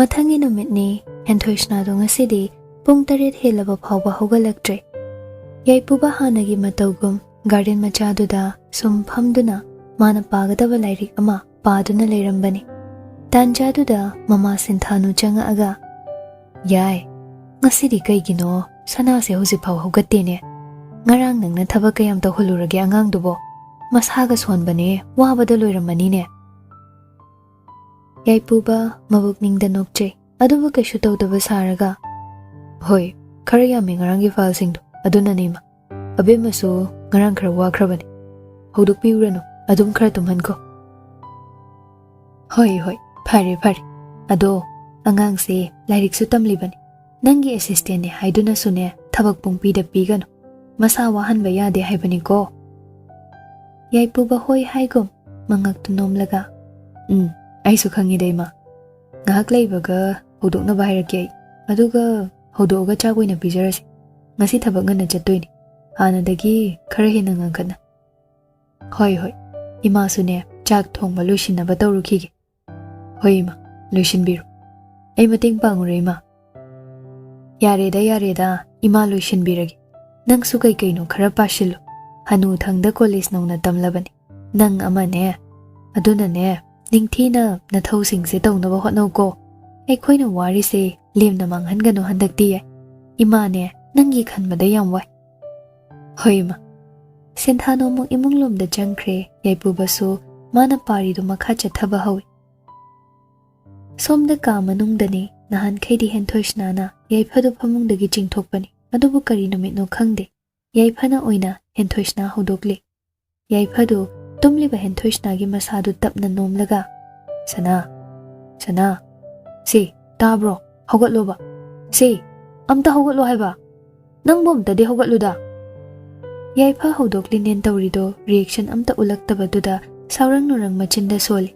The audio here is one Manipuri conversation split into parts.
ꯃꯊꯪꯒꯤ ꯅꯨꯃꯤꯠꯅꯤ ꯍꯦꯟꯊꯣꯏꯁꯅꯥꯗꯣ ꯉꯁꯤꯗꯤ ꯄꯨꯡ 8 ꯍꯦꯜꯂꯕ ꯐꯥꯎꯕ ꯍꯧꯒꯠꯂꯛꯇ꯭ꯔꯦ꯫ ꯌꯥꯏꯄꯨꯕ ꯍꯥꯟꯅꯒꯤ ꯃꯇꯧꯒꯨꯝ ꯒꯥꯔꯗꯦꯟ ꯃꯆꯥꯗꯨꯗ ꯁꯨꯝ ꯐꯝꯗꯨꯅ ꯃꯥꯅ ꯄꯥꯒꯗꯕ ꯂꯥꯏꯔꯤꯛ ꯑꯃ ꯄꯥꯗꯨꯅ ꯂꯩꯔꯝꯕꯅꯤ꯫ ꯇꯥꯟꯖꯥꯗꯨꯗ ꯃꯃꯥ ꯁꯤꯟꯊꯥꯅꯨ ꯆꯪꯉꯛꯑꯒ, "ꯌꯥꯏ, ꯉꯁꯤꯗꯤ ꯀꯩꯒꯤꯅꯣ ꯁꯅꯥꯁꯦ ꯍꯧꯖꯤꯛꯐꯥꯎ ꯍꯧꯒꯠꯇꯦꯅꯦ? ꯉꯔꯥꯡ ꯅꯪꯅ ꯊꯕꯛ ꯀꯌꯥꯝ ꯇꯧꯍꯜꯂꯨꯔꯒꯦ ꯑꯉꯥꯡꯗꯨꯕꯣ? ꯃꯁꯥꯒ ꯁꯣꯟꯕꯅꯦ, ꯋꯥꯕꯗ ꯂꯣꯏꯔꯝꯃꯅꯤꯅꯦ?" ꯌꯥꯏꯄꯨꯕ ꯃꯕꯨꯛꯅꯤꯡꯗ ꯅꯣꯛꯆꯩ, ꯑꯗꯨꯕꯨ ꯀꯩꯁꯨ ꯇꯧꯗꯕ ꯁꯥꯔꯒ, "ꯍꯣꯏ, ꯈꯔ ꯌꯥꯝꯃꯤ ꯉꯔꯥꯡꯒꯤ ꯐꯥꯏꯜꯁꯤꯡꯗꯣ, ꯑꯗꯨꯅꯅꯦ ꯏꯃꯥ. ꯑꯕꯦꯝꯃꯁꯨ ꯉꯔꯥꯡ ꯈꯔ ꯋꯥꯈ꯭ꯔꯕꯅꯤ. ꯍꯧꯗꯣꯛꯄꯤꯎꯔꯅꯨ, ꯑꯗꯨꯝ ꯈꯔ ꯇꯨꯝꯍꯟꯈꯣ." "ꯍꯣꯏ ꯍꯣꯏ, ꯐꯔꯦ ꯐꯔꯦ. ꯑꯗꯣ ꯑꯉꯥꯡꯁꯦ ꯂꯥꯏꯔꯤꯛꯁꯨ ꯇꯝꯂꯤꯕꯅꯤ. ꯅꯪꯒꯤ ꯑꯦꯁꯤꯁꯇꯦꯟꯅꯦ ꯍꯥꯏꯗꯨꯅꯁꯨꯅꯦ ꯊꯕꯛ ꯄꯨꯡꯄꯤꯗ ꯄꯤꯒꯅꯨ. ꯃꯁꯥ ꯋꯥꯍꯟꯕ ꯌꯥꯗꯦ ꯍꯥꯏꯕꯅꯤꯀꯣ." ꯌꯥꯏꯄꯨꯕ ꯍꯣꯏ ꯍꯥꯏꯒꯨꯝ ꯃꯉꯛꯇꯨ ꯅꯣꯝꯂꯒ, "ꯑꯩꯁꯨ ꯈꯪꯉꯤꯗ ꯏꯃꯥ. ꯉꯥꯏꯍꯥꯛ ꯂꯩꯕꯒ ꯍꯧꯗꯣꯛꯅꯕ ꯍꯥꯏꯔꯛꯀꯦ ꯑꯩ. ꯑꯗꯨꯒ ꯍꯧꯗꯣꯛꯑꯒ ꯆꯥꯛ ꯑꯣꯏꯅ ꯄꯤꯖꯔꯁꯤ. ꯉꯁꯤ ꯊꯕꯛ ꯉꯟꯅ ꯆꯠꯇꯣꯏꯅꯤ, ꯍꯥꯟꯅꯗꯒꯤ ꯈꯔ ꯍꯦꯟꯅ ꯉꯟꯈꯠꯅ." "ꯍꯣꯏ ꯍꯣꯏ, ꯏꯃꯥꯁꯨꯅꯦ ꯆꯥꯛ ꯊꯣꯡꯕ ꯂꯣꯏꯁꯤꯟꯅꯕ ꯇꯧꯔꯨꯈꯤꯒꯦ." "ꯍꯣꯏ ꯏꯃꯥ, ꯂꯣꯏꯁꯤꯟꯕꯤꯔꯣ. ꯑꯩ ꯃꯇꯦꯡ ꯄꯥꯡꯉꯨꯔꯦ ꯏꯃꯥ." "ꯌꯥꯔꯦꯗ ꯌꯥꯔꯦꯗ, ꯏꯃꯥ ꯂꯣꯏꯁꯤꯟꯕꯤꯔꯒꯦ. ꯅꯪꯁꯨ ꯀꯩꯀꯩꯅꯣ ꯈꯔ ꯄꯥꯁꯤꯜꯂꯨ. ꯍꯅꯨꯊꯪꯗ ꯀꯣꯂꯦꯖ ꯅꯧꯅ ꯇꯝꯂꯕꯅꯤ ꯅꯪ ꯑꯃꯅꯦ. ꯑꯗꯨꯅꯅꯦ ꯅꯤꯡꯊꯤꯅ ꯅꯊꯧꯁꯤꯡꯁꯦ ꯇꯧꯅꯕ ꯍꯣꯠꯅꯧꯀꯣ. ꯑꯩꯈꯣꯏꯅ ꯋꯥꯔꯤꯁꯦ ꯂꯦꯝꯅ ꯃꯥꯡꯍꯟꯒꯅꯨ ꯍꯟꯗꯛꯇꯤ꯫ ꯏꯃꯥꯅꯦ ꯅꯪꯒꯤ ꯈꯟꯕꯗ ꯌꯥꯝ ꯋꯥꯏ." "ꯍꯣꯏ ꯏꯃꯥ." ꯁꯤꯟꯊꯥꯅꯨ ꯑꯃꯨꯛ ꯏꯃꯨꯡꯂꯣꯝꯗ ꯆꯪꯈ꯭ꯔꯦ꯫ ꯌꯥꯏꯄꯨꯕꯁꯨ ꯃꯥꯅ ꯄꯥꯔꯤꯗꯨ ꯃꯈꯥ ꯆꯠꯊꯕ ꯍꯧꯏ꯫ ꯁꯣꯝꯗ ꯀꯥ ꯃꯅꯨꯡꯗꯅꯤ ꯅꯍꯥꯟꯈꯩꯗꯤ ꯍꯦꯟꯊꯣꯏꯁꯅꯥꯅ ꯌꯥꯏꯐꯗꯨ ꯐꯃꯨꯡꯗꯒꯤ ꯆꯤꯡꯊꯣꯛꯄꯅꯤ, ꯑꯗꯨꯕꯨ ꯀꯔꯤ ꯅꯨꯃꯤꯠꯅꯣ ꯈꯪꯗꯦ, ꯌꯥꯏꯐꯅ ꯑꯣꯏꯅ ꯍꯦꯟꯊꯣꯏꯁꯅꯥ ꯍꯧꯗꯣꯛꯂꯤ꯫ ꯌꯥꯏꯐꯗꯨ ꯇꯨꯝꯂꯤꯕ ꯍꯦꯟꯊꯣꯏꯁꯅꯥꯒꯤ ꯃꯁꯥꯗꯨ ꯇꯞꯅ ꯅꯣꯝꯂꯒ, "ꯁꯅꯥ, ꯁꯅꯥ, ꯁꯤ ꯇꯥꯕ꯭ꯔꯣ? ꯍꯧꯒꯠꯂꯣꯕ. ꯁꯤ ꯑꯝꯇ ꯍꯧꯒꯠꯂꯣ ꯍꯥꯏꯕ. ꯅꯪꯕꯨ ꯑꯝꯇꯗꯤ ꯍꯧꯒꯠꯂꯨꯗ." ꯌꯥꯏꯐ ꯍꯧꯗꯣꯛꯂꯤꯅꯦꯟ ꯇꯧꯔꯤꯗꯣ ꯔꯤꯌꯦꯛꯁꯟ ꯑꯝꯇ ꯎꯠꯂꯛꯇꯕꯗꯨꯗ ꯁꯥꯎꯔꯪ ꯅꯨꯔꯪ ꯃꯆꯤꯟꯗ ꯁꯣꯜꯂꯤ꯫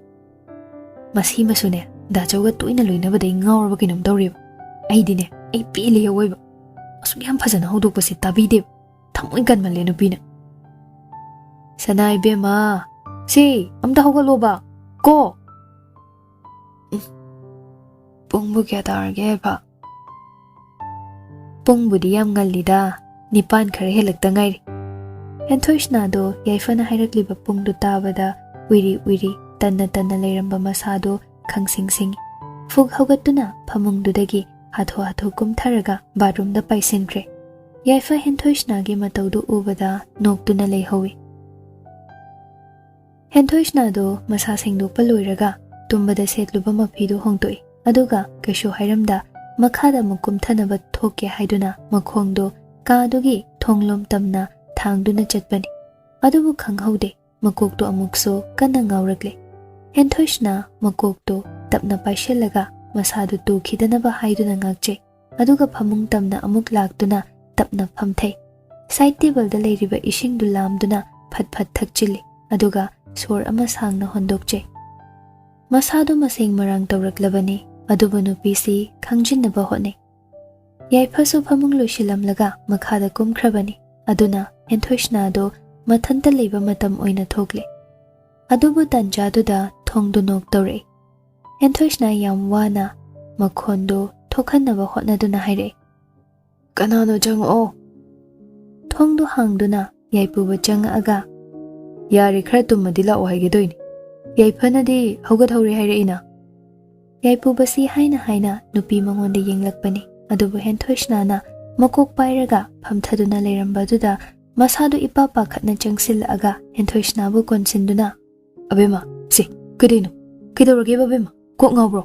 "ꯃꯁꯤꯃꯁꯨꯅꯦ ꯗꯥꯆꯧꯒ ꯇꯣꯏꯅ ꯂꯣꯏꯅꯕꯗꯩ ꯉꯥꯎꯔꯕ ꯀꯩꯅꯣꯝ ꯇꯧꯔꯦꯕ. ꯑꯩꯗꯤꯅꯦ ꯑꯩ ꯄꯦꯜꯂꯤ ꯑꯋꯣꯏꯕ. ꯑꯁꯨꯛ ꯌꯥꯝ ꯐꯖꯅ ꯍꯧꯗꯣꯛꯄꯁꯦ ꯇꯥꯕꯤꯗꯦꯕ. ꯊꯃꯣꯏ ꯀꯟꯃꯜꯂꯦ ꯅꯨꯄꯤꯅ." "ꯁꯅꯥ ꯏꯕꯦꯝꯃ, ꯁꯤ ꯑꯝꯇ ꯍꯧꯒꯠꯂꯣꯕ ꯀꯣ." "ꯄꯨꯡꯕꯨ ꯀꯌꯥ ꯇꯥꯔꯒꯦ ꯍꯥꯏꯕ?" "ꯄꯨꯡꯕꯨꯗꯤ ꯌꯥꯝ ꯉꯜꯂꯤꯗ, 9 ꯈꯔ ꯍꯦꯜꯂꯛꯇ ꯉꯥꯏꯔꯤ." ꯍꯦꯟꯊꯣꯏꯁꯅꯥꯗꯣ ꯌꯥꯏꯐꯅ ꯍꯥꯏꯔꯛꯂꯤꯕ ꯄꯨꯡꯗꯨ ꯇꯥꯕꯗ ꯎꯏꯔꯤ ꯎꯏꯔꯤ ꯇꯟꯅ ꯇꯟꯅ ꯂꯩꯔꯝꯕ ꯃꯁꯥꯗꯣ ꯈꯪꯁꯤꯡ ꯁꯤꯡꯉꯤ꯫ ꯐꯨꯛ ꯍꯧꯒꯠꯇꯨꯅ ꯐꯃꯨꯡꯗꯨꯗꯒꯤ ꯍꯥꯊꯨ ꯍꯥꯊꯨ ꯀꯨꯝꯊꯔꯒ ꯕꯥꯠꯔꯨꯝꯗ ꯄꯥꯏꯁꯤꯟꯈ꯭ꯔꯦ꯫ ꯌꯥꯏꯐ ꯍꯦꯟꯊꯣꯏꯁꯅꯥꯒꯤ ꯃꯇꯧꯗꯨ ꯎꯕꯗ ꯅꯣꯛꯇꯨꯅ ꯂꯩꯍꯧꯏ꯫ ꯍꯦꯟꯊꯣꯏꯁꯅꯥꯗꯣ ꯃꯁꯥ ꯁꯦꯡꯗꯣꯛꯄ ꯂꯣꯏꯔꯒ ꯇꯨꯝꯕꯗ ꯁꯦꯠꯂꯨꯕ ꯃꯐꯤꯗꯨ ꯍꯣꯡꯗꯣꯛꯏ, ꯑꯗꯨꯒ ꯀꯩꯁꯨ ꯍꯥꯏꯔꯝꯗ ꯃꯈꯥꯗ ꯑꯃꯨꯛ ꯀꯨꯝꯊꯅꯕ ꯊꯣꯛꯀꯦ ꯍꯥꯏꯗꯨꯅ ꯃꯈꯣꯡꯗꯣ ꯀꯥꯗꯨꯒꯤ ꯊꯣꯡꯂꯣꯝ ꯇꯝꯅ ꯊꯥꯡꯗꯨꯅ ꯆꯠꯄꯅꯤ꯫ ꯑꯗꯨꯕꯨ ꯈꯪꯍꯧꯗꯦ, ꯃꯀꯣꯛꯇꯣ ꯑꯃꯨꯛꯁꯨ ꯀꯟꯅ ꯉꯥꯎꯔꯛꯂꯦ꯫ ꯍꯦꯟꯊꯣꯏꯁꯅꯥ ꯃꯀꯣꯛꯇꯣ ꯇꯞꯅ ꯄꯥꯏꯁꯤꯜꯂꯒ ꯃꯁꯥꯗꯨ ꯇꯨꯈꯤꯗꯅꯕ ꯍꯥꯏꯗꯨꯅ ꯉꯥꯛꯆꯩ, ꯑꯗꯨꯒ ꯐꯃꯨꯡ ꯇꯝꯅ ꯑꯃꯨꯛ ꯂꯥꯛꯇꯨꯅ ꯇꯞꯅ ꯐꯝꯊꯩ꯫ ꯁꯥꯏꯠ ꯇꯦꯕꯜꯗ ꯂꯩꯔꯤꯕ ꯏꯁꯤꯡꯗꯨ ꯂꯥꯝꯗꯨꯅ ꯐꯠ ꯐꯠ ꯊꯛꯆꯤꯜꯂꯤ, ꯑꯗꯨꯒ ꯁꯣꯔ ꯑꯃ ꯁꯥꯡꯅ ꯍꯣꯟꯗꯣꯛꯆꯩ꯫ ꯃꯁꯥꯗꯨ ꯃꯁꯦꯡ ꯃꯔꯥꯡ ꯇꯧꯔꯛꯂꯕꯅꯤ, ꯑꯗꯨꯕꯨ ꯅꯨꯄꯤꯁꯤ ꯈꯪꯖꯤꯟꯅꯕ ꯍꯣꯠꯅꯩ꯫ ꯌꯥꯏꯐꯁꯨ ꯐꯃꯨꯡ ꯂꯣꯏꯁꯤꯜꯂꯝꯂꯒ ꯃꯈꯥꯗ ꯀꯨꯝꯈ꯭ꯔꯕꯅꯤ, ꯑꯗꯨꯅ ꯍꯦꯟꯊꯣꯏꯁꯅꯥꯗꯣ ꯃꯊꯟꯇ ꯂꯩꯕ ꯃꯇꯝ ꯑꯣꯏꯅ ꯊꯣꯛꯂꯦ꯫ ꯑꯗꯨꯕꯨ ꯇꯥꯟꯖꯥꯗꯨꯗ ꯊꯣꯡꯗꯨ ꯅꯣꯛ ꯇꯧꯔꯛꯏ꯫ ꯍꯦꯟꯊꯣꯏꯁꯅꯥ ꯌꯥꯝ ꯋꯥꯅ ꯃꯈꯣꯟꯗꯨ ꯊꯣꯛꯍꯟꯅꯕ ꯍꯣꯠꯅꯗꯨꯅ ꯍꯥꯏꯔꯛꯏ, "ꯀꯅꯥꯅꯣ? ꯆꯪꯉꯛꯑꯣ." ꯊꯣꯡꯗꯨ ꯍꯥꯡꯗꯨꯅ ꯌꯥꯏꯄꯨꯕ ꯆꯪꯉꯛꯑꯒ, "ꯌꯥꯔꯦ, ꯈꯔ ꯇꯨꯝꯃꯗꯤ ꯂꯥꯛꯑꯣ ꯍꯥꯏꯒꯦꯗꯣꯏꯅꯤ. ꯌꯥꯏꯐꯅꯗꯤ ꯍꯧꯒꯠꯍꯧꯔꯦ ꯍꯥꯏꯔꯛꯏꯅ." ꯌꯥꯏꯄꯨꯕꯁꯤ ꯍꯥꯏꯅ ꯍꯥꯏꯅ ꯅꯨꯄꯤ ꯃꯉꯣꯟꯗ ꯌꯦꯡꯂꯛꯄꯅꯤ, ꯑꯗꯨꯕꯨ ꯍꯦꯟꯊꯣꯏꯁꯅꯥꯅ ꯃꯀꯣꯛ ꯄꯥꯏꯔꯒ ꯐꯝꯊꯗꯨꯅ ꯂꯩꯔꯝꯕꯗꯨꯗ ꯃꯁꯥꯗꯨ ꯏꯄꯥ ꯄꯥꯈꯠꯅ ꯆꯪꯁꯤꯜꯂꯛꯑꯒ ꯍꯦꯟꯊꯣꯏꯁꯅꯥꯕꯨ ꯀꯣꯟꯁꯤꯟꯗꯨꯅ, "ꯑꯕꯦꯝꯃ, ꯁꯤ ꯀꯩꯗꯧꯅꯣ? ꯀꯩꯗꯧꯔꯒꯦ ꯕꯦꯝꯃ? ꯀꯣꯛ ꯉꯥꯎꯕ꯭ꯔꯣ?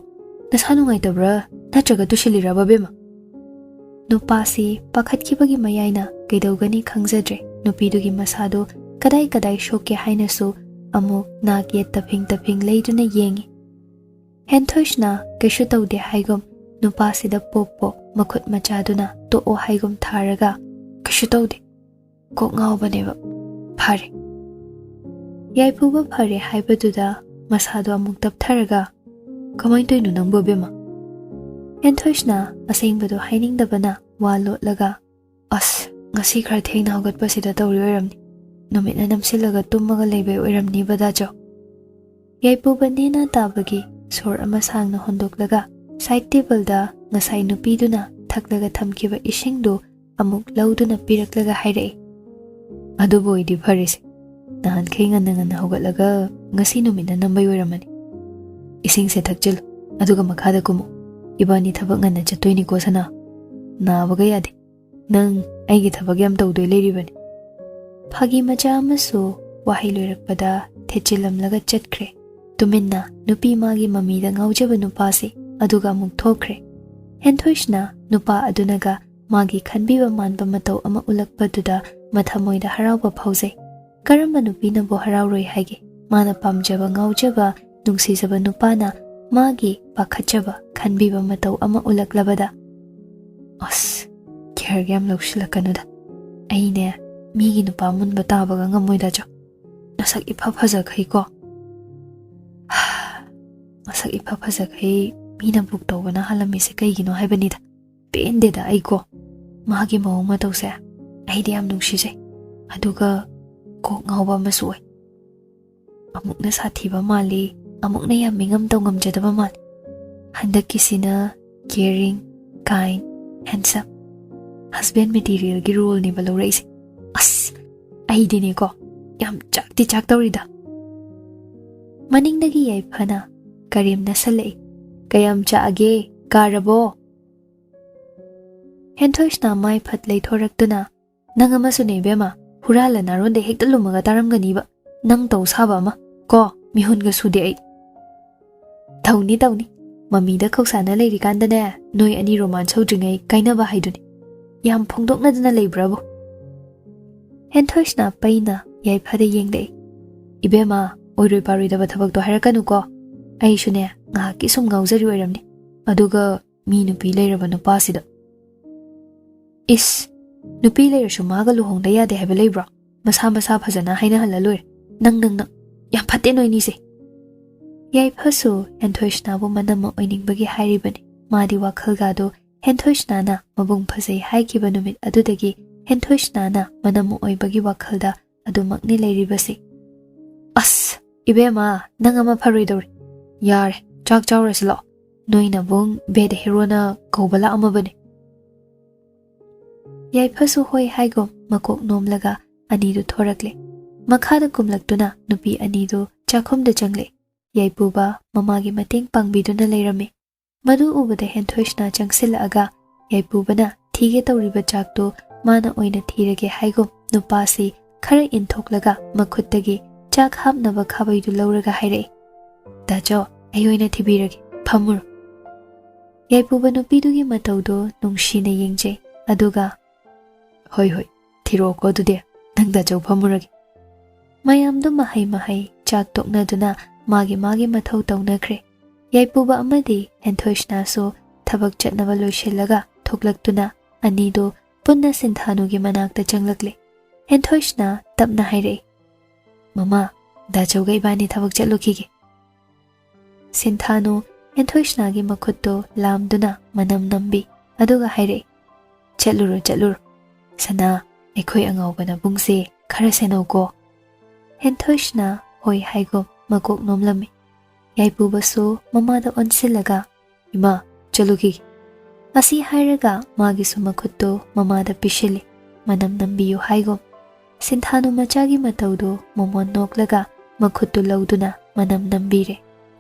ꯅꯁꯥ ꯅꯨꯡꯉꯥꯏꯇꯕ꯭ꯔꯥ? ꯅꯠꯇ꯭ꯔꯒ ꯇꯨꯁꯤꯜꯂꯤꯔꯥ ꯕꯦꯝꯃ?" ꯅꯨꯄꯥꯁꯤ ꯄꯥꯈꯠꯈꯤꯕꯒꯤ ꯃꯌꯥꯏꯅ ꯀꯩꯗꯧꯒꯅꯤ ꯈꯪꯖꯗ꯭ꯔꯦ꯫ ꯅꯨꯄꯤꯗꯨꯒꯤ ꯃꯁꯥꯗꯨ ꯀꯗꯥꯏ ꯀꯗꯥꯏ ꯁꯣꯛꯀꯦ ꯍꯥꯏꯅꯁꯨ ꯑꯃꯨꯛ ꯅꯥꯛ ꯌꯦꯠ ꯇꯐꯤꯡ ꯇꯐꯤꯡ ꯂꯩꯗꯨꯅ ꯌꯦꯡꯉꯤ꯫ ꯍꯦꯟꯊꯣꯏꯁꯅꯥ ꯀꯩꯁꯨ ꯇꯧꯗꯦ ꯍꯥꯏꯒꯨꯝ ꯅꯨꯄꯥꯁꯤꯗ ꯄꯣꯛ ꯄꯣꯛ ꯃꯈꯨꯠ ꯃꯆꯥꯗꯨꯅ ꯇꯣꯛꯑꯣ ꯍꯥꯏꯒꯨꯝ ꯊꯥꯔꯒ, "ꯀꯩꯁꯨ ꯇꯧꯗꯦ, ꯀꯣꯛ ꯉꯥꯎꯕꯅꯦꯕ, ꯐꯔꯦ." ꯌꯥꯏꯄꯨꯕ ꯐꯔꯦ ꯍꯥꯏꯕꯗꯨꯗ ꯃꯁꯥꯗꯣ ꯑꯃꯨꯛ ꯇꯞꯊꯔꯒ, "ꯀꯃꯥꯏꯅ ꯇꯧꯔꯤꯅꯣ ꯅꯪꯕꯨ ꯕꯦꯝꯃ?" ꯍꯦꯟꯊꯣꯏꯁꯅꯥ ꯑꯁꯦꯡꯕꯗꯣ ꯍꯥꯏꯅꯤꯡꯗꯕꯅ ꯋꯥ ꯂꯣꯠꯂꯒ, "ꯑꯁ, ꯉꯁꯤ ꯈꯔ ꯊꯦꯡꯅ ꯍꯧꯒꯠꯄꯁꯤꯗ ꯇꯧꯔꯤ ꯑꯣꯏꯔꯝꯅꯤ. ꯅꯨꯃꯤꯠꯅ ꯅꯝꯁꯤꯜꯂꯒ ꯇꯨꯝꯃꯒ ꯂꯩꯕꯩ ꯑꯣꯏꯔꯝꯅꯤꯕ ꯗꯥꯆꯧ." ꯌꯥꯏꯄꯨꯕ ꯅꯦꯅ ꯇꯥꯕꯒꯤ ꯁꯣꯔ ꯑꯃ ꯁꯥꯡꯅ ꯍꯣꯟꯗꯣꯛꯂꯒ ꯁꯥꯏꯠ ꯇꯦꯕꯜꯗ ꯉꯁꯥꯏ ꯅꯨꯄꯤꯗꯨꯅ ꯊꯛꯂꯒ ꯊꯝꯈꯤꯕ ꯏꯁꯤꯡꯗꯨ ꯑꯃꯨꯛ ꯂꯧꯗꯨꯅ ꯄꯤꯔꯛꯂꯒ ꯍꯥꯏꯔꯛꯏ, ꯑꯗꯨꯕꯨ ꯑꯣꯏꯗꯤ ꯐꯔꯤꯁꯦ, ꯅꯍꯥꯟꯈꯩ ꯉꯟꯅ ꯉꯟꯅ ꯍꯧꯒꯠꯂꯒ ꯉꯁꯤ ꯅꯨꯃꯤꯠꯅ ꯅꯝꯕꯩ ꯑꯣꯏꯔꯝꯃꯅꯤ. ꯏꯁꯤꯡꯁꯦ ꯊꯛꯆꯤꯜꯂꯨ, ꯑꯗꯨꯒ ꯃꯈꯥꯗ ꯀꯨꯝꯃꯨ. ꯏꯕꯥꯅꯤ ꯊꯕꯛ ꯉꯟꯅ ꯆꯠꯇꯣꯏꯅꯤꯀꯣ ꯁꯅꯥ. ꯅꯥꯕꯒ ꯌꯥꯗꯦ. ꯅꯪ ꯑꯩꯒꯤ ꯊꯕꯛ ꯌꯥꯝ ꯇꯧꯗꯣꯏ ꯂꯩꯔꯤꯕꯅꯤ. ꯐꯥꯒꯤ ꯃꯆꯥ ꯑꯃꯁꯨ ꯋꯥꯍꯩ ꯂꯣꯏꯔꯛꯄꯗ ꯊꯦꯠꯆꯤꯜꯂꯝꯂꯒ ꯆꯠꯈ꯭ꯔꯦ. ꯇꯨꯃꯤꯟꯅ ꯅꯨꯄꯤ ꯃꯥꯒꯤ ꯃꯃꯤꯗ ꯉꯥꯎꯖꯕ ꯅꯨꯄꯥꯁꯤ ꯑꯗꯨꯒ ꯑꯃꯨꯛ ꯊꯣꯛꯈ꯭ꯔꯦ. ꯍꯦꯟꯊꯣꯏꯁꯅ ꯅꯨꯄꯥ ꯑꯗꯨꯅꯒ ꯃꯥꯒꯤ ꯈꯟꯕꯤꯕ ꯃꯥꯟꯕ ꯃꯇꯧ ꯑꯃ ꯎꯠꯂꯛꯄꯗꯨꯗ ꯃꯊꯃꯣꯏꯗ ꯍꯔꯥꯎꯕ ꯐꯥꯎꯖꯩ. ꯀꯔꯝꯕ ꯅꯨꯄꯤꯅꯕꯨ ꯍꯔꯥꯎꯔꯣꯏ ꯍꯥꯏꯒꯦ? ꯃꯥꯅ ꯄꯥꯝꯖꯕ ꯉꯥꯎꯖꯕ ꯅꯨꯡꯁꯤꯖꯕ ꯅꯨꯄꯥꯅ ꯃꯥꯒꯤ ꯄꯥꯈꯠꯆꯕ ꯈꯟꯕꯤꯕ ꯃꯇꯧ ꯑꯃ ꯎꯠꯂꯛꯂꯕꯗ. ꯑꯁ, ꯈꯦꯔꯒ ꯌꯥꯝ ꯂꯧꯁꯤꯜꯂꯛꯀꯅꯨꯗ. ꯑꯩꯅꯦ ꯃꯤꯒꯤ ꯅꯨꯄꯥ ꯃꯨꯟꯕ ꯇꯥꯕꯒ ꯉꯝꯃꯣꯏꯗꯥꯖꯣ. ꯅꯁꯛ ꯏꯐ ꯐꯖꯈꯩꯀꯣ. ꯃꯁꯛ ꯏꯐ ꯐꯖꯈꯩ ꯃꯤꯅ ꯕꯨꯛ ꯇꯧꯕꯅ ꯍꯥꯜꯂꯝꯃꯤꯁꯦ ꯀꯩꯒꯤꯅꯣ ꯍꯥꯏꯕꯅꯤꯗ. ꯄꯦꯟꯗꯦꯗ ꯑꯩꯀꯣ. ꯃꯥꯒꯤ ꯃꯑꯣꯡ ꯃꯇꯧꯁꯦ ꯑꯩꯗꯤ ꯌꯥꯝ ꯅꯨꯡꯁꯤꯖꯩ. ꯑꯗꯨꯒ ꯀꯣꯛ ꯉꯥꯎꯕ ꯑꯃꯁꯨ ꯑꯣꯏ. ꯑꯃꯨꯛꯅ ꯁꯥꯊꯤꯕ ꯃꯥꯜꯂꯤ, ꯑꯃꯨꯛꯅ ꯌꯥꯝ ꯃꯤꯉꯝ ꯇꯧ ꯉꯝꯖꯗꯕ ꯃꯥꯜꯂꯤ. ꯍꯟꯗꯛꯀꯤꯁꯤꯅ ꯀꯦꯌꯔꯤꯡ, ꯀꯥꯏꯟ, ꯍꯦꯟꯁꯝ, ꯍꯁꯕꯦꯟ ꯃꯦꯇꯤꯔꯤꯌꯦꯜꯒꯤ ꯔꯣꯜꯅꯦꯕ ꯂꯧꯔꯛꯏꯁꯦ. ꯑꯁ, ꯑꯩꯗꯤꯅꯦꯀꯣ ꯌꯥꯝ ꯆꯥꯛꯇꯤ ꯆꯥꯛꯇꯧꯔꯤꯗ. ꯃꯅꯤꯡꯗꯒꯤ ꯌꯥꯏꯐꯅ ꯀꯔꯤꯝ ꯅꯁꯜꯂꯛꯏ. ꯀꯌꯥꯝ ꯆꯥꯛꯑꯒꯦ, ꯀꯥꯔꯕꯣ? ꯍꯦꯟꯊꯣꯏꯁꯅ ꯃꯥꯏ ꯐꯠ ꯂꯩꯊꯣꯔꯛꯇꯨꯅ, ꯅꯪ ꯑꯃꯁꯨꯅꯦ ꯏꯕꯦꯝꯃ, ꯍꯨꯔꯥꯜꯂ ꯅꯥꯔꯣꯟꯗ ꯍꯦꯛꯇ ꯂꯨꯝꯃꯒ ꯇꯥꯔꯝꯒꯅꯤꯕ. ꯅꯪ ꯇꯧ ꯁꯥꯕ ꯑꯃ ꯀꯣ, ꯃꯤꯍꯨꯟꯒ ꯁꯨꯗꯦ ꯑꯩ. ꯇꯧꯅꯤ ꯇꯧꯅꯤ. ꯃꯃꯤꯗ ꯈꯧꯁꯥꯅ ꯂꯩꯔꯤꯀꯥꯟꯗꯅꯦ ꯅꯣꯏ ꯑꯅꯤ ꯔꯣꯃꯥꯟꯁ ꯍꯧꯗ꯭ꯔꯤꯉꯩ ꯀꯥꯏꯅꯕ ꯍꯥꯏꯗꯨꯅꯤ. ꯌꯥꯝ ꯐꯣꯡꯗꯣꯛꯅꯗꯅ ꯂꯩꯕ꯭ꯔꯥꯕꯣ? ꯍꯦꯟꯊꯣꯏꯁꯅ ꯄꯩꯅ ꯌꯥꯏꯐꯗ ꯌꯦꯡꯂꯛꯏ. ꯏꯕꯦꯝꯃ, ꯑꯣꯏꯔꯣꯏ ꯄꯥꯔꯣꯏꯗꯕ ꯊꯕꯛꯇꯣ ꯍꯥꯏꯔꯛꯀꯅꯨꯀꯣ. ꯑꯩꯁꯨꯅꯦ ꯉꯥꯏꯍꯥꯛꯀꯤ ꯁꯨꯝ ꯉꯥꯎꯖꯔꯤ ꯑꯣꯏꯔꯝꯅꯤ. ꯑꯗꯨꯒ ꯃꯤ ꯅꯨꯄꯤ ꯂꯩꯔꯕ ꯅꯨꯄꯥꯁꯤꯗ. ꯏꯁ, ꯅꯨꯄꯤ ꯂꯩꯔꯁꯨ ꯃꯥꯒ ꯂꯨꯍꯣꯡꯗ ꯌꯥꯗꯦ ꯍꯥꯏꯕ ꯂꯩꯕ꯭ꯔꯣ? ꯃꯁꯥ ꯃꯁꯥ ꯐꯖꯅ ꯍꯥꯏꯅꯍꯜꯂ ꯂꯣꯏꯔꯦ. ꯅꯪ ꯌꯥꯝ ꯐꯠꯇꯦ ꯅꯣꯏꯅꯤꯁꯦ. ꯌꯥꯏꯐꯁꯨ ꯍꯦꯟꯊꯣꯏꯁꯅꯥꯕꯨ ꯃꯅꯝꯃ ꯑꯣꯏꯅꯤꯡꯕꯒꯤ ꯍꯥꯏꯔꯤꯕꯅꯤ. ꯃꯥꯗꯤ ꯋꯥꯈꯜꯒꯥꯗꯣ ꯍꯦꯟꯊꯣꯏꯁꯅꯥꯅ ꯃꯕꯨꯡ ꯐꯖꯩ ꯍꯥꯏꯈꯤꯕ ꯅꯨꯃꯤꯠ ꯑꯗꯨꯗꯒꯤ ꯍꯦꯟꯊꯣꯏꯁꯅꯥꯅ ꯃꯅꯝꯃ ꯑꯣꯏꯕꯒꯤ ꯋꯥꯈꯜꯗ ꯑꯗꯨꯃꯛꯅꯤ ꯂꯩꯔꯤꯕꯁꯤ. ꯑꯁ, ꯏꯕꯦꯝꯃ, ꯅꯪ ꯑꯃ ꯐꯔꯣꯏꯗꯧꯔꯤ. ꯌꯥꯔꯦ, ꯆꯥꯛ ꯆꯥꯎꯔꯁꯤ ꯂꯥꯛꯑꯣ. ꯅꯣꯏ ꯅꯕꯨꯡ ꯕꯦꯗ ꯍꯦꯔꯣꯅ ꯀꯧꯕ ꯂꯥꯛꯑꯝꯃꯕꯅꯤ. ꯌꯥꯏꯐꯁꯨ ꯍꯣꯏ ꯍꯥꯏꯒꯨꯝ ꯃꯀꯣꯛ ꯅꯣꯝꯂꯒ ꯑꯅꯤꯗꯨ ꯊꯣꯔꯛꯂꯦ. ꯃꯈꯥꯗ ꯀꯨꯝꯂꯛꯇꯨꯅ ꯅꯨꯄꯤ ꯑꯅꯤꯗꯨ ꯆꯥꯛꯈꯨꯝꯗ ꯆꯪꯂꯦ. ꯌꯥꯏꯄꯨꯕ ꯃꯃꯥꯒꯤ ꯃꯇꯦꯡ ꯄꯥꯡꯕꯤꯗꯨꯅ ꯂꯩꯔꯝꯃꯤ. ꯃꯗꯨ ꯎꯕꯗ ꯍꯦꯟꯊꯣꯏꯁꯅ ꯆꯪꯁꯤꯜꯂꯛꯑꯒ ꯌꯥꯏꯄꯨꯕꯅ ꯊꯤꯒꯦ ꯇꯧꯔꯤꯕ ꯆꯥꯛꯇꯨ ꯃꯥꯅ ꯑꯣꯏꯅ ꯊꯤꯔꯒꯦ ꯍꯥꯏꯒꯨꯝ ꯅꯨꯄꯥꯁꯤ ꯈꯔ ꯏꯟꯊꯣꯛꯂꯒ ꯃꯈꯨꯠꯇꯒꯤ ꯆꯥꯛ ꯍꯥꯞꯅꯕ ꯈꯥꯕꯩꯗꯨ ꯂꯧꯔꯒ ꯍꯥꯏꯔꯛꯏ, ꯗꯥꯆꯣ, ꯑꯩ ꯑꯣꯏꯅ ꯊꯤꯕꯤꯔꯒꯦ, ꯐꯝꯃꯨꯔꯣ. ꯌꯥꯏꯄꯨꯕ ꯅꯨꯄꯤꯗꯨꯒꯤ ꯃꯇꯧꯗꯨ ꯅꯨꯡꯁꯤꯅ ꯌꯦꯡꯖꯩ. ꯑꯗꯨꯒ, ꯍꯣꯏ ꯍꯣꯏ, ꯊꯤꯔꯛꯑꯣꯀꯣ ꯑꯗꯨꯗꯤ, ꯅꯪ ꯗꯥꯆꯧ ꯐꯝꯃꯨꯔꯒꯦ. ꯃꯌꯥꯝꯗꯨ ꯃꯍꯩ ꯃꯍꯩ ꯆꯥꯛ ꯇꯣꯛꯅꯗꯨꯅ ꯃꯥꯒꯤ ꯃꯊꯧ ꯇꯧꯅꯈ꯭ꯔꯦ. ꯌꯥꯏꯄꯨꯕ ꯑꯃꯗꯤ ꯍꯦꯟꯊꯣꯏꯁꯅꯥꯁꯨ ꯊꯕꯛ ꯆꯠꯅꯕ ꯂꯣꯏꯁꯤꯜꯂꯒ ꯊꯣꯛꯂꯛꯇꯨꯅ ꯑꯅꯤꯗꯨ ꯄꯨꯟꯅ ꯁꯤꯟꯊꯥꯅꯨꯒꯤ ꯃꯅꯥꯛꯇ ꯆꯪꯂꯛꯂꯦ. ꯍꯦꯟꯊꯣꯏꯁꯅ ꯇꯞꯅ ꯍꯥꯏꯔꯛꯏ, ꯃꯃꯥ, ꯗꯥꯆꯧꯒ ꯏꯕꯥꯅꯤ ꯊꯕꯛ ꯆꯠꯂꯨꯈꯤꯒꯦ. ꯁꯤꯟꯊꯥꯅꯨ ꯍꯦꯟꯊꯣꯏꯁꯅꯥꯒꯤ ꯃꯈꯨꯠꯇꯨ ꯂꯥꯝꯗꯨꯅ ꯃꯅꯝ ꯅꯝꯕꯤ. ꯑꯗꯨꯒ ꯍꯥꯏꯔꯛꯏ, ꯆꯠꯂꯨꯔꯣ ꯆꯠꯂꯨꯔꯣ. ꯁꯅꯥ, ꯑꯩꯈꯣꯏ ꯑꯉꯥꯎꯕ ꯅꯕꯨꯡꯁꯦ ꯈꯔ ꯁꯦꯟꯅꯧꯀꯣ. ꯍꯦꯟꯊꯣꯏꯁꯅ ꯍꯣꯏ ꯍꯥꯏꯒꯨꯝ ꯃꯀꯣꯛ ꯅꯣꯝꯂꯝꯃꯤ. ꯌꯥꯏꯄꯨꯕꯁꯨ ꯃꯃꯥꯗ ꯑꯣꯟꯁꯤꯜꯂꯒ, ꯏꯃꯥ, ꯆꯠꯂꯨꯈꯤꯒꯦ. ꯑꯁꯤ ꯍꯥꯏꯔꯒ ꯃꯥꯒꯤꯁꯨ ꯃꯈꯨꯠꯇꯨ ꯃꯃꯥꯗ ꯄꯤꯁꯤꯜꯂꯤ, ꯃꯅꯝ ꯅꯝꯕꯤꯌꯨ ꯍꯥꯏꯒꯨꯝ. ꯁꯤꯟꯊꯥꯅꯨ ꯃꯆꯥꯒꯤ ꯃꯇꯧꯗꯨ ꯃꯣꯃꯣꯟ ꯅꯣꯛꯂꯒ ꯃꯈꯨꯠꯇꯨ ꯂꯧꯗꯨꯅ ꯃꯅꯝ ꯅꯝꯕꯤꯔꯦ.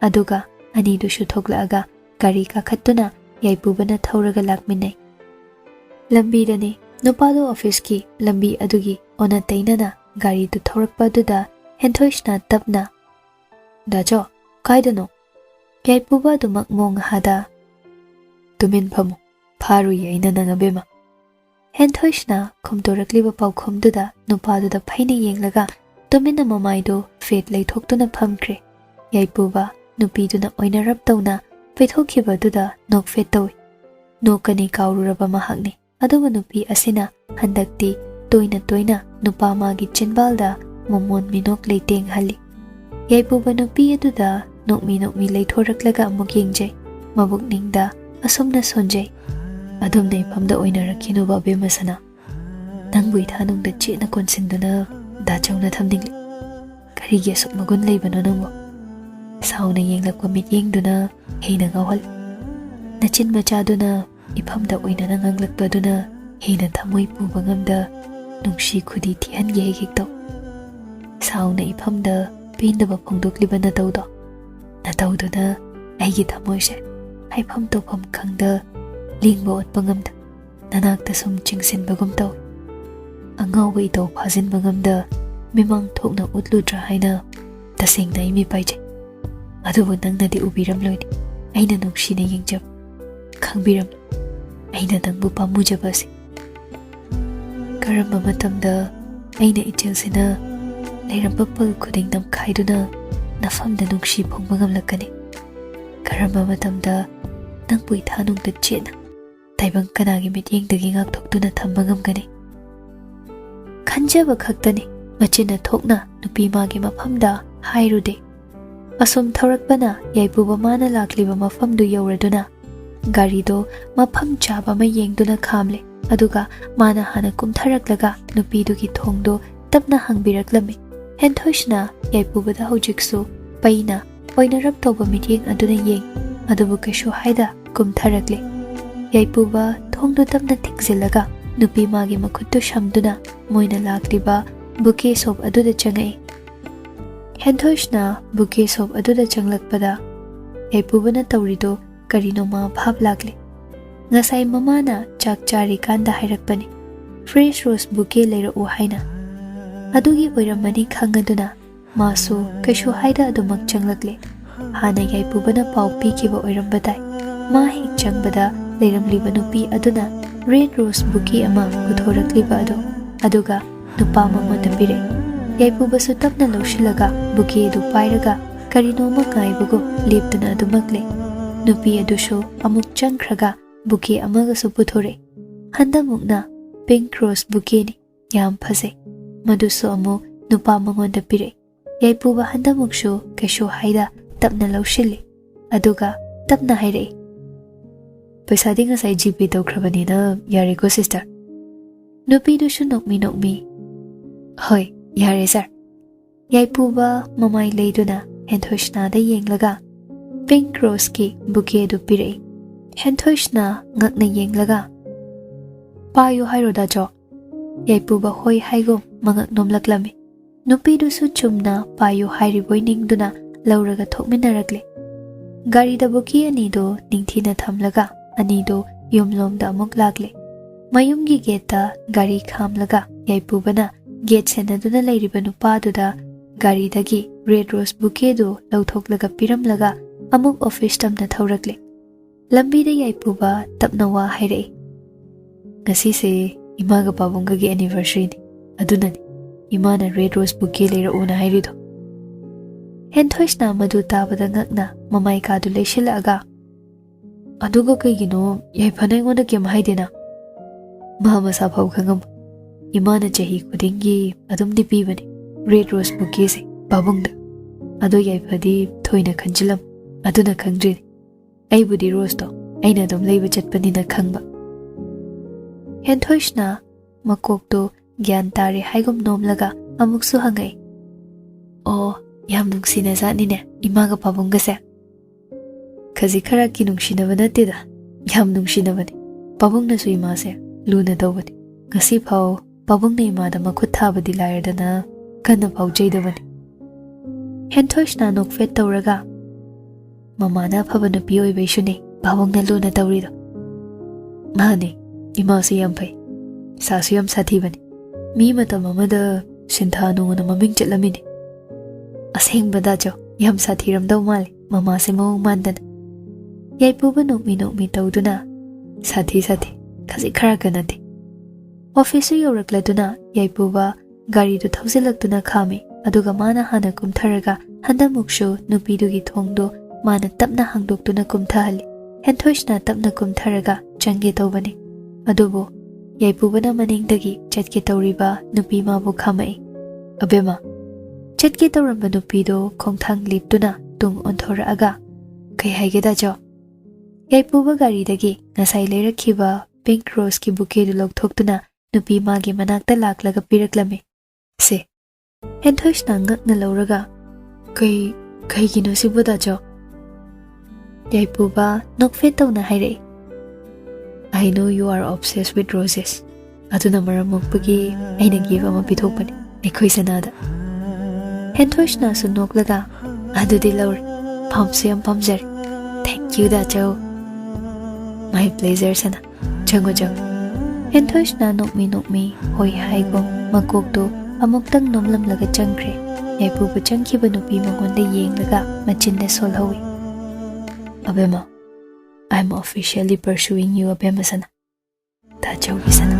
ꯑꯗꯨꯒ ꯑꯅꯤꯗꯨꯁꯨ ꯊꯣꯛꯂꯛꯑꯒ ꯒꯥꯔꯤ ꯀꯥꯈꯠꯇꯨꯅ ꯌꯥꯏꯄꯨꯕꯅ ꯊꯧꯔꯒ ꯂꯥꯛꯃꯤꯟꯅꯩ. ꯂꯝꯕꯤꯗꯅꯤ ꯅꯨꯄꯥꯗꯨ ꯑꯣꯐꯤꯁꯀꯤ ꯂꯝꯕꯤ ꯑꯗꯨꯒꯤ ꯑꯣꯟꯅ ꯇꯩꯅꯅ ꯒꯥꯔꯤꯗꯨ ꯊꯧꯔꯛꯄ ꯑꯗꯨꯗ ꯍꯦꯟꯊꯣꯏꯁꯅ ꯇꯞꯅ, ꯗꯥꯆꯣ, ꯀꯥꯏꯗꯅꯣ? ꯌꯥꯏꯄꯨꯕ ꯑꯗꯨꯃꯛ ꯃꯣꯡꯍꯥꯗ, ꯇꯨꯃꯤꯟ ꯐꯝꯃꯨ, ꯐꯥꯔꯨꯏ ꯑꯩꯅ ꯅꯪ ꯑꯕꯦꯝꯃ. ꯍꯦꯟꯊꯣꯏꯁꯅ ꯈꯨꯝꯇꯣꯔꯛꯂꯤꯕ ꯄꯥꯎꯈꯨꯝꯗꯨꯗ ꯅꯨꯄꯥꯗꯨꯗ ꯐꯩꯅ ꯌꯦꯡꯂꯒ ꯇꯨꯃꯤꯟꯅ ꯃꯃꯥꯏꯗꯨ ꯐꯦꯠ ꯂꯩꯊꯣꯛꯇꯨꯅ ꯐꯝꯈ꯭ꯔꯦ. ꯌꯥꯏꯄꯨꯕ ꯅꯨꯄꯤꯗꯨꯅ ꯑꯣꯏꯅꯔꯞ ꯇꯧꯅ ꯄꯩꯊꯣꯛꯈꯤꯕꯗꯨꯗ ꯅꯣꯛꯐꯦꯠ ꯇꯧꯏ. ꯅꯣꯛꯀꯅꯤ ꯀꯥꯎꯔꯨꯔꯕ ꯃꯍꯥꯛꯅꯤ. ꯑꯗꯨꯕꯨ ꯅꯨꯄꯤ ꯑꯁꯤꯅ ꯍꯟꯗꯛꯇꯤ ꯇꯣꯏꯅ ꯇꯣꯏꯅ ꯅꯨꯄꯥ ꯃꯥꯒꯤ ꯆꯤꯟꯕꯥꯜꯗ ꯃꯣꯃꯣꯟ ꯃꯤꯅꯣꯛ ꯂꯩꯇꯦꯡꯍꯜꯂꯤ. ꯌꯥꯏꯄꯨꯕ ꯅꯨꯄꯤ ꯑꯗꯨꯗ ꯅꯣꯛꯃꯤ ꯂꯩꯊꯣꯔꯛꯂꯒ ꯑꯃꯨꯛ ꯌꯦꯡꯖꯩ. ꯃꯕꯨꯛꯅꯤꯡꯗ ꯑꯁꯨꯝꯅ ꯁꯣꯟꯖꯩ, ꯑꯗꯨꯝꯅ ꯏꯐꯝꯗ ꯑꯣꯏꯅꯔꯛꯈꯤꯅꯨꯕ ꯑꯕꯦꯝꯃ ꯁꯅꯥ. ꯅꯪꯕꯨ ꯏꯊꯥꯅꯨꯡꯗ ꯆꯦꯠꯅ ꯀꯣꯟꯁꯤꯟꯗꯨꯅ ꯗꯥꯆꯧꯅ ꯊꯝꯅꯤꯡꯂꯤ. ꯀꯔꯤꯒꯤ ꯑꯁꯨꯛ ꯃꯒꯨꯟ ꯂꯩꯕꯅꯣ ꯅꯪꯕꯨ? ꯁꯥꯎꯅ ꯌꯦꯡꯂꯛꯄ ꯃꯤꯠꯌꯦꯡꯗꯨꯅ ꯍꯦꯟꯅ ꯉꯥꯎꯍꯜꯂꯤ. Nachin machaduna iphamda oinana nganglakpaduna hena thamoi puba ngamda nungshi khudi thihange hegikto sauna iphamda pindaba phongdokliba na tawdo na tawduna aigi thamoise haifam tawpham khangda lingba otpa ngamda nanakta sum chingsinbagum taw angawai taw phajinba ngamda mimang thokna utludra haina tasengna imi paije adubu nangnadi ubiram loini aina nungshina yengjab khangbiram aina nangbu pamujabasi karamba matamda aina ichelsina leiramba pal khuding namkhaiduna nafamda nungshi phongba ngamlakani karamba matamda nangbu ithanungda chena taibang kanagi mityengdagi ngakthokduna thamba ngamgani khanjaba khaktani machina thokna nupi magi mafamda hairude asum thaurakpana yaipuba mana lakliba mafamdu yauraduna garido mafam chaba ma yengduna khamle aduga mana hana kumtharaklaga nupidugi thongdo tapna hangbiraklammi henthoishna yaipubada hojiksu paina oinarap toba mityeng aduna yeng adubu kashu haida kumtharakle yaipuba thongdo tapna thikzilaga nupi magi makhuttu shamduna moina lakliba buke sob aduda changai henthoishna buke sob aduda changlakpada yaipubana tawrido karino ma bhab lakle ngasai mamana chak chari kanda hairakpani fresh rose bouquet leira u haina adugi oiramani khangaduna masu kashu haida adumak changlakle hana yaipubana pau pikiba oirambadai ma hik changbada leiramliba nupi aduna red rose bouquet ama puthorakliba aduga nupa mamonda pire yaipubasu tapna loshilaga bouquet du pairaga karino ma ngaibugo leptuna adumakle nupi adusho amuk changkhraga bouquet amaga su puthore handamukna pink rose bouquet ni yam phase madusu amu nupa mangonda pire yaipuba handamukshu kashu haida tapna lawshile aduga tapna haire paisa dinga sai gp tawkhrabani na yare ko sister nupi dusu nokmi hoi yare sir yaipuba mamai leiduna henthoishna da yenglaga pink rose ki bouquet du pire henthoishna ngakna yenglaga payu hairoda jo yaipuba hoi haigo mangak nomlaklami nupi du su chumna payu hairi boining duna lauraga thokminarakle gari da bouquet ani do ningthina thamlaga ani do yomlomda amuk lakle mayumgi geta gari khamlaga yaipubana gate senaduna leiriba nupa duda gari dagi red rose bouquet do lauthoklaga piramlaga amuk office tamna thaurakle lambi da yaipuba tapna wa haire ngasi se imaga pabunga gi anniversary ni adunani imana red rose bouquet leira una hairido henthoishna madu tabada ngakna mamai ka du leishilaga aduga kaigino yaifana ngonda kem haidena mama sa phau khangam imana chahi kudingi adum di pibani red rose bouquet se babungda ado yaifadi thoina khanjilam aduna khangdri ai budi rose to aina dum leiba chatpani na khangba henthoishna makok to gyan tare haigum nomlaga amuksu hangai o yam nungsina zani ne imaga pabunga se khazi khara ki nungsina bana teda yam nungsina bani pabungna su ima se luna dawani ngasi phau pabungna ima da makhut thabadi lairdana kana phau jeidabani henthoishna nokfet tawraga mamana phabana pioi beishune pabungna luna tawrido mani ima su yam phai sasu yam sathibani mi matam amada sintha nunguna maming chatlamini asengba jo yam sathiram daw male mama se mo mandana yaipuba nokmi tawduna sathi khazi khara kanati office yorakladuna yaipuba gari du thauzilaktuna khami aduga mana hana kumtharaga handamukshu nupidugi thongdo mana tapna hangdoktuna kumthahali henthoishna tapna kumtharaga change tawbani adubo yaipubana maningdagi chatke tawriba nupi mabu khamai abema chatke tawramba nupido khongthang liptuna tung onthoraaga kai haigeda jo yaipuba gari dagi ngasai leirakhiba pink rose ki bouquet du lokthokduna nupi magi manakta laklaga piraklame se henthoishna ngakna lauraga kai gino sibuda jo ꯌꯥꯏꯄꯨꯕ ꯅꯣꯛꯐꯦꯠ ꯇꯧꯅ ꯍꯥꯏꯔꯛꯏ I know you are obsessed with roses aduna maram mokpagi aina give ama pithokpani aikhoi sanada Henthoishna su noklaga adudi laur phamse am pamjar thank you da chau my pleasure sana chango chau Henthoishna nokmi hoi haigo makokto amuktang nomlam laga changkre yaipu bu changkhiba nupi mangonda yenglaga machinda solhawi Abema I'm officially pursuing you Abema sana ta chau gi sana